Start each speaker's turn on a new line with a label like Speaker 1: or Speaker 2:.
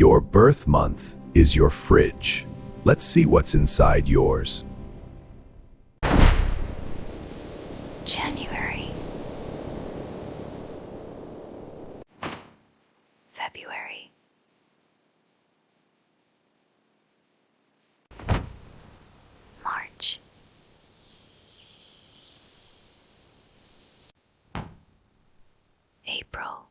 Speaker 1: Your birth month is your fridge. Let's see what's inside yours.
Speaker 2: January, February, March, April,